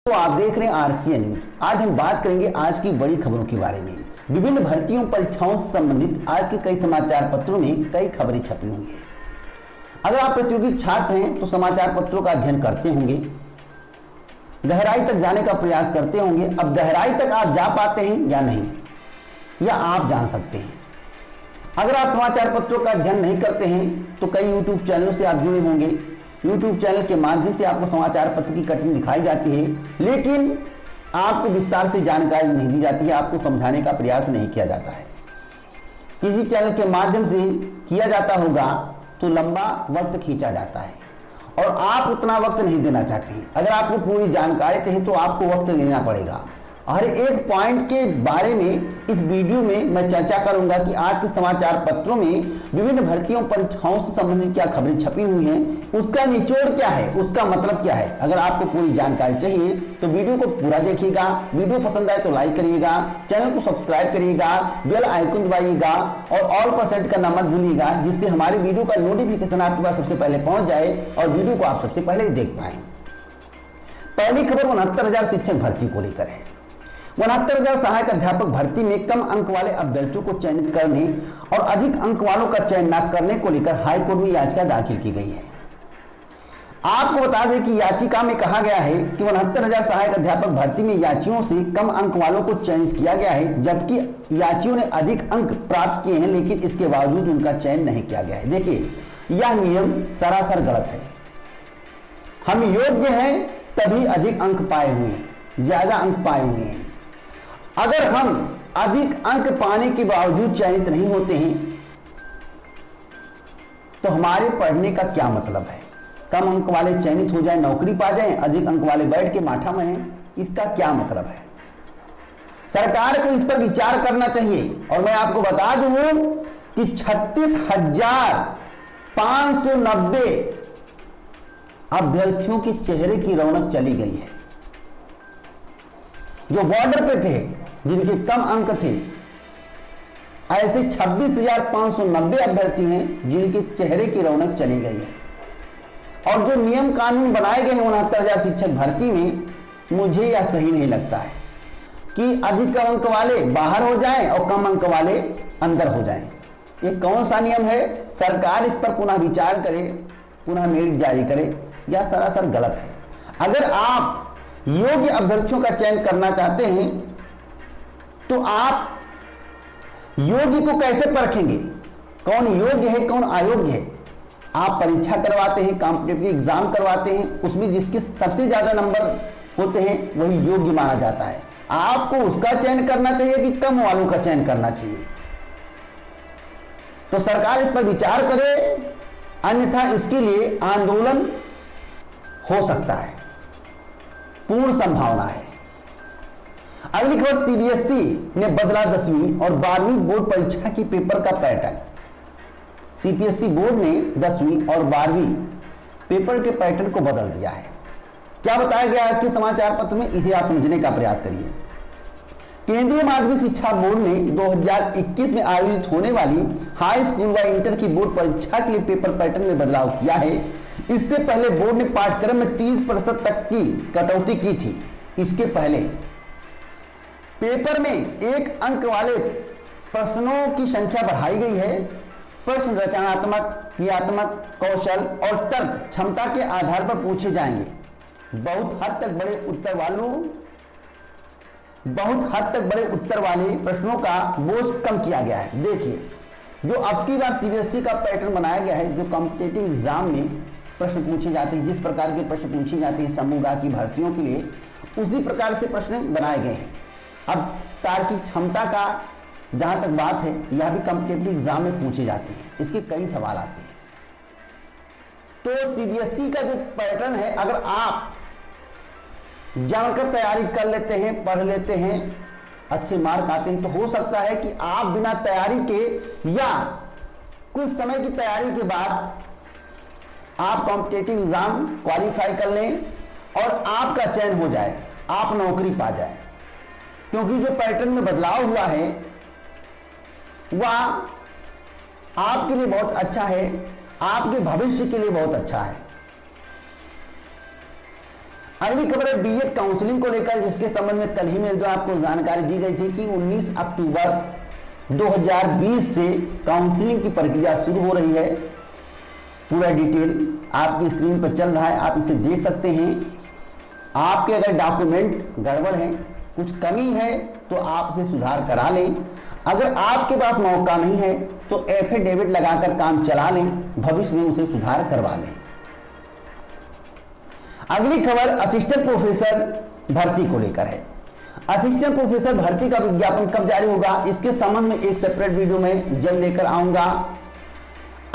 तो आप देख रहे हैं आरसीएन न्यूज। आज हम बात करेंगे आज की बड़ी खबरों के बारे में। विभिन्न भर्तियों परीक्षाओं से संबंधित आज के कई समाचार पत्रों में कई खबरें छपी हुई हैं। अगर आप प्रतियोगी छात्र हैं तो समाचार पत्रों का अध्ययन करते होंगे, गहराई तक जाने का प्रयास करते होंगे। अब गहराई तक आप जा पाते हैं या नहीं, या आप जान सकते हैं। अगर आप समाचार पत्रों का अध्ययन नहीं करते हैं तो कई यूट्यूब चैनलों से आप जुड़े होंगे। यूट्यूब चैनल के माध्यम से आपको समाचार पत्र की कटिंग दिखाई जाती है, लेकिन आपको विस्तार से जानकारी नहीं दी जाती है, आपको समझाने का प्रयास नहीं किया जाता है। किसी चैनल के माध्यम से किया जाता होगा तो लंबा वक्त खींचा जाता है और आप उतना वक्त नहीं देना चाहते हैं। अगर आपको पूरी जानकारी चाहिए तो आपको वक्त देना पड़ेगा। हर एक पॉइंट के बारे में इस वीडियो में मैं चर्चा करूंगा कि आज के समाचार पत्रों में विभिन्न भर्तियों परीक्षाओं से संबंधित क्या खबरें छपी हुई हैं, उसका निचोड़ क्या है, उसका मतलब क्या है। अगर आपको पूरी जानकारी चाहिए तो वीडियो को पूरा देखिएगा। वीडियो पसंद आए तो लाइक करिएगा, चैनल को सब्सक्राइब करिएगा, बेल आइकन दबाइएगा और ऑल पर सेट करना मत भूलिएगा, जिससे हमारे वीडियो का नोटिफिकेशन आपके पास सबसे पहले पहुंच जाए और वीडियो को आप सबसे पहले देख पाए। पहली खबर 69,000 शिक्षक भर्ती को लेकर है। 69,000 सहायक अध्यापक भर्ती में कम अंक वाले अभ्यर्थियों को चयनित करने और अधिक अंक वालों का चयन न करने को लेकर हाईकोर्ट में याचिका दाखिल की गई है। आपको बता दें कि याचिका में कहा गया है कि 69,000 सहायक अध्यापक भर्ती में याचियों से कम अंक वालों को चयनित किया गया है, जबकि याचियों ने अधिक अंक प्राप्त किए हैं, लेकिन इसके बावजूद उनका चयन नहीं किया गया है। देखिए, यह नियम सरासर गलत है। हम योग्य हैं तभी अधिक अंक पाए हुए हैं, ज्यादा अंक पाए हुए हैं। अगर हम अधिक अंक पाने के बावजूद चयनित नहीं होते हैं तो हमारे पढ़ने का क्या मतलब है। कम अंक वाले चयनित हो जाए, नौकरी पा जाएं, अधिक अंक वाले बैठ के माठा में हैं, इसका क्या मतलब है। सरकार को इस पर विचार करना चाहिए। और मैं आपको बता दूं कि 36,590 अभ्यर्थियों के चेहरे की रौनक चली गई है। जो बॉर्डर पे थे, जिनके कम अंक थे, ऐसे 26,590 अभ्यर्थी हैं जिनके चेहरे की रौनक चली गई है। और जो नियम कानून बनाए गए हैं 69,000 शिक्षक भर्ती में, मुझे यह सही नहीं लगता है कि अधिक अंक वाले बाहर हो जाएं और कम अंक वाले अंदर हो जाएं। ये कौन सा नियम है। सरकार इस पर पुनः विचार करे, पुनः मेरिट जारी करे। यह सरासर गलत है। अगर आप योग्य अभ्यर्थियों का चयन करना चाहते हैं तो आप योग्य को कैसे परखेंगे, कौन योग्य है कौन अयोग्य है। आप परीक्षा करवाते हैं, कॉम्पिटिटिव एग्जाम करवाते हैं, उसमें जिसके सबसे ज्यादा नंबर होते हैं वही योग्य माना जाता है। आपको उसका चयन करना चाहिए कि कम वालों का चयन करना चाहिए। तो सरकार इस पर विचार करे, अन्यथा इसके लिए आंदोलन हो सकता है, पूर्ण संभावना है। अगली खबर, सीबीएसई ने बदला 10वीं और 12वीं बोर्ड परीक्षा की पेपर का पैटर्न। सीबीएसई बोर्ड ने 10वीं और 12वीं पेपर के पैटर्न को बदल दिया है। क्या बताया गया आज के समाचार पत्र में, इसे आप समझने का प्रयास करिए। केंद्रीय माध्यमिक शिक्षा बोर्ड ने 2021 में आयोजित होने वाली हाई स्कूल व इंटर की बोर्ड परीक्षा के लिए पेपर पैटर्न में बदलाव किया है। इससे पहले बोर्ड ने पाठ्यक्रम में 30% तक की कटौती की थी। इसके पहले पेपर में 1 अंक वाले प्रश्नों की संख्या बढ़ाई गई है। प्रश्न रचनात्मक, क्रियात्मक, कौशल और तर्क क्षमता के आधार पर पूछे जाएंगे। बहुत हद तक बड़े उत्तर वाले प्रश्नों का बोझ कम किया गया है। देखिए, जो अब की बार सीबीएसई का पैटर्न बनाया गया है, जो कॉम्पिटिटिव एग्जाम में प्रश्न पूछे जाते हैं, जिस प्रकार के प्रश्न पूछे जाते हैं समूह की भर्तियों के लिए, उसी प्रकार से प्रश्न बनाए गए हैं। अब तार्किक क्षमता का जहां तक बात है, यह भी कॉम्पिटिटिव एग्जाम में पूछे जाते हैं। इसके कई सवाल आते हैं। तो सीबीएसई का जो पैटर्न है, अगर आप जानकर तैयारी कर लेते हैं, पढ़ लेते हैं, अच्छे मार्क आते हैं, तो हो सकता है कि आप बिना तैयारी के या कुछ समय की तैयारी के बाद आप कॉम्पिटिटिव एग्जाम क्वालिफाई कर लें और आपका चयन हो जाए, आप नौकरी पा जाए। क्योंकि जो पैटर्न में बदलाव हुआ है वह आपके लिए बहुत अच्छा है, आपके भविष्य के लिए बहुत अच्छा है। अगली खबर है बीएड काउंसलिंग को लेकर, जिसके संबंध में कल ही मेरे द्वारा आपको जानकारी दी गई थी कि 19 अक्टूबर 2020 से काउंसलिंग की प्रक्रिया शुरू हो रही है। पूरा डिटेल आपकी स्क्रीन पर चल रहा है, आप इसे देख सकते हैं। आपके अगर डॉक्यूमेंट गड़बड़ है, कुछ कमी है, तो आप इसे सुधार करा लें। अगर आपके पास मौका नहीं है तो एफिडेविट लगाकर काम चला लें, भविष्य में उसे सुधार करवा लें। अगली खबर असिस्टेंट प्रोफेसर भर्ती को लेकर है। असिस्टेंट प्रोफेसर भर्ती का विज्ञापन कब जारी होगा, इसके संबंध में एक सेपरेट वीडियो में जल्द लेकर आऊंगा।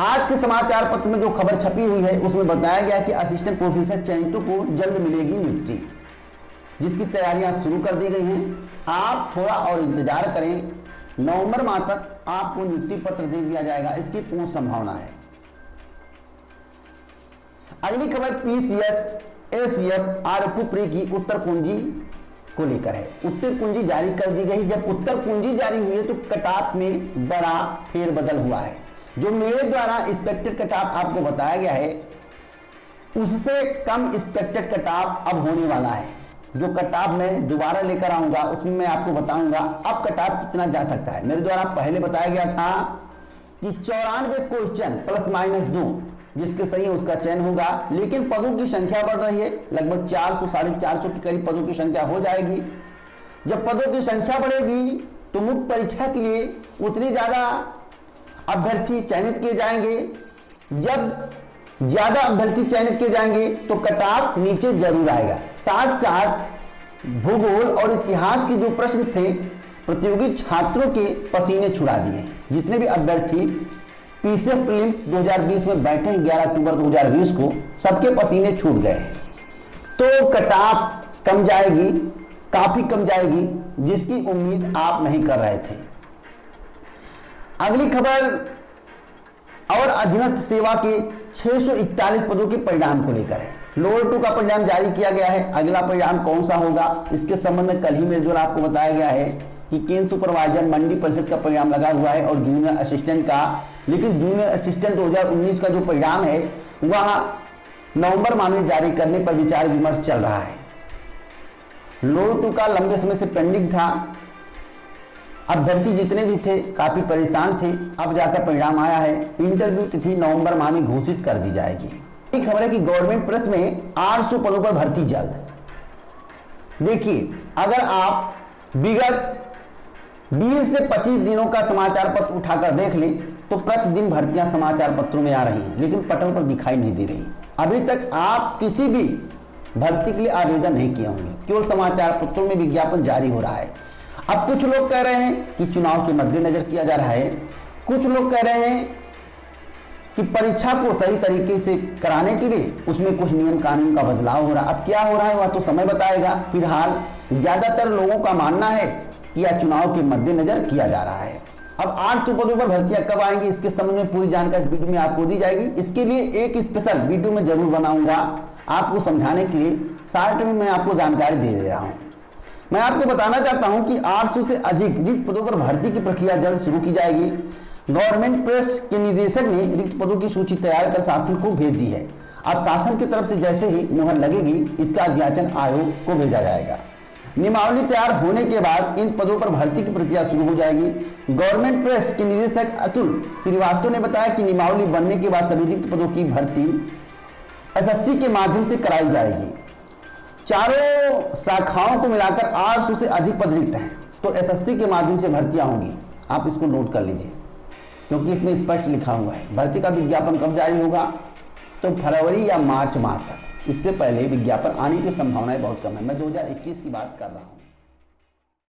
आज के समाचार पत्र में जो खबर छपी हुई है उसमें बताया गया कि असिस्टेंट प्रोफेसर चयनितों को जल्द मिलेगी नियुक्ति, जिसकी तैयारियां शुरू कर दी गई हैं। आप थोड़ा और इंतजार करें, नवंबर माह तक आपको नियुक्ति पत्र दे दिया जाएगा, इसकी पूर्ण संभावना है। अगली खबर पीसीएस एसीएफ आरपू प्री की उत्तर कुंजी को लेकर है। उत्तर कुंजी जारी कर दी गई। जब उत्तर कुंजी जारी हुई है तो कटऑफ में बड़ा फेरबदल हुआ है। जो मेरे द्वारा एक्सपेक्टेड कटऑफ आपको बताया गया है उससे कम एक्सपेक्टेड कटऑफ अब होने वाला है। जो कटऑफ मैं दोबारा लेकर आऊंगा उसमें मैं आपको बताऊंगा अब कटऑफ कितना जा सकता है। मेरे द्वारा पहले बताया गया था कि 94 क्वेश्चन ±2, जिसके सही है उसका चयन होगा, लेकिन पदों की संख्या बढ़ रही है। लगभग 400 450 के करीब पदों की संख्या हो जाएगी। जब पदों की संख्या बढ़ेगी तो मुख्य परीक्षा के लिए उतनी ज्यादा अभ्यर्थी चयनित किए जाएंगे। जब ज्यादा अभ्यर्थी चयनित किए जाएंगे तो कटऑफ नीचे जरूर आएगा। साथ साथ भूगोल और इतिहास के जो प्रश्न थे प्रतियोगी छात्रों के पसीने छुड़ा दिए। जितने भी अभ्यर्थी पीसीएस प्रीलिम्स 2020 में बैठे 11 अक्टूबर 2020 को, सबके पसीने छूट गए। तो कटऑफ कम जाएगी, काफी कम जाएगी, जिसकी उम्मीद आप नहीं कर रहे थे। अगली खबर और अधीनस्थ सेवा के 641 पदों के परिणाम को लेकर है। लोअर 2 का परिणाम जारी किया गया है। अगला परिणाम कौन सा होगा इसके संबंध में कल ही मेरे द्वारा आपको बताया गया है कि केंद्र सुपरवाइजर मंडी परिषद का परिणाम लगा हुआ है और जूनियर असिस्टेंट का। लेकिन जूनियर असिस्टेंट 2019 का जो परिणाम है वह नवंबर माह में जारी करने पर विचार विमर्श चल रहा है। लोअर 2 का लंबे समय से पेंडिंग था। अभ्यर्थी जितने भी थे काफी परेशान थे, अब जाकर परिणाम आया है। इंटरव्यू तिथि नवंबर माह में घोषित कर दी जाएगी। एक खबर है कि गवर्नमेंट प्रेस में 800 पदों पर भर्ती जल्द। देखिए, अगर आप विगत 20 से 25 दिनों का समाचार पत्र उठाकर देख लें तो प्रतिदिन भर्तियां समाचार पत्रों में आ रही हैं, लेकिन पटल पर दिखाई नहीं दे रही। अभी तक आप किसी भी भर्ती के लिए आवेदन नहीं किए होंगे, केवल समाचार पत्रों में विज्ञापन जारी हो रहा है। अब कुछ लोग कह रहे हैं कि चुनाव के मद्देनजर किया जा रहा है, कुछ लोग कह रहे हैं कि परीक्षा को सही तरीके से कराने के लिए उसमें कुछ नियम कानून का बदलाव हो रहा है। अब क्या हो रहा है वह तो समय बताएगा। फिलहाल ज्यादातर लोगों का मानना है कि यह चुनाव के मद्देनजर किया जा रहा है। अब 800 पदों पर भर्तियां कब आएंगी इसके संबंध में पूरी जानकारी इस वीडियो में आपको दी जाएगी। इसके लिए एक स्पेशल वीडियो में जरूर बनाऊंगा आपको समझाने के लिए। शार्ट में मैं आपको जानकारी दे रहा हूं। मैं आपको बताना चाहता हूं कि 800 से अधिक रिक्त पदों पर भर्ती की प्रक्रिया जल्द शुरू की जाएगी। गवर्नमेंट प्रेस के निदेशक ने रिक्त पदों की सूची तैयार कर शासन को भेज दी है। अब शासन की तरफ से जैसे ही मुहर लगेगी इसका अध्याचन आयोग को भेजा जाएगा। नियमावली तैयार होने के बाद इन पदों पर भर्ती की प्रक्रिया शुरू हो जाएगी। गवर्नमेंट प्रेस के निदेशक अतुल श्रीवास्तव ने बताया कि नियमावली बनने के बाद सभी रिक्त पदों की भर्ती एसएससी के माध्यम से कराई जाएगी। चारों शाखाओं को मिलाकर 800 से अधिक पद रिक्त हैं, तो एसएससी के माध्यम से भर्तियां होंगी। आप इसको नोट कर लीजिए क्योंकि इसमें स्पष्ट लिखा हुआ है। भर्ती का विज्ञापन कब जारी होगा, तो फरवरी या मार्च माह तक। इससे पहले विज्ञापन आने की संभावनाएं बहुत कम है। मैं 2021 की बात कर रहा हूँ।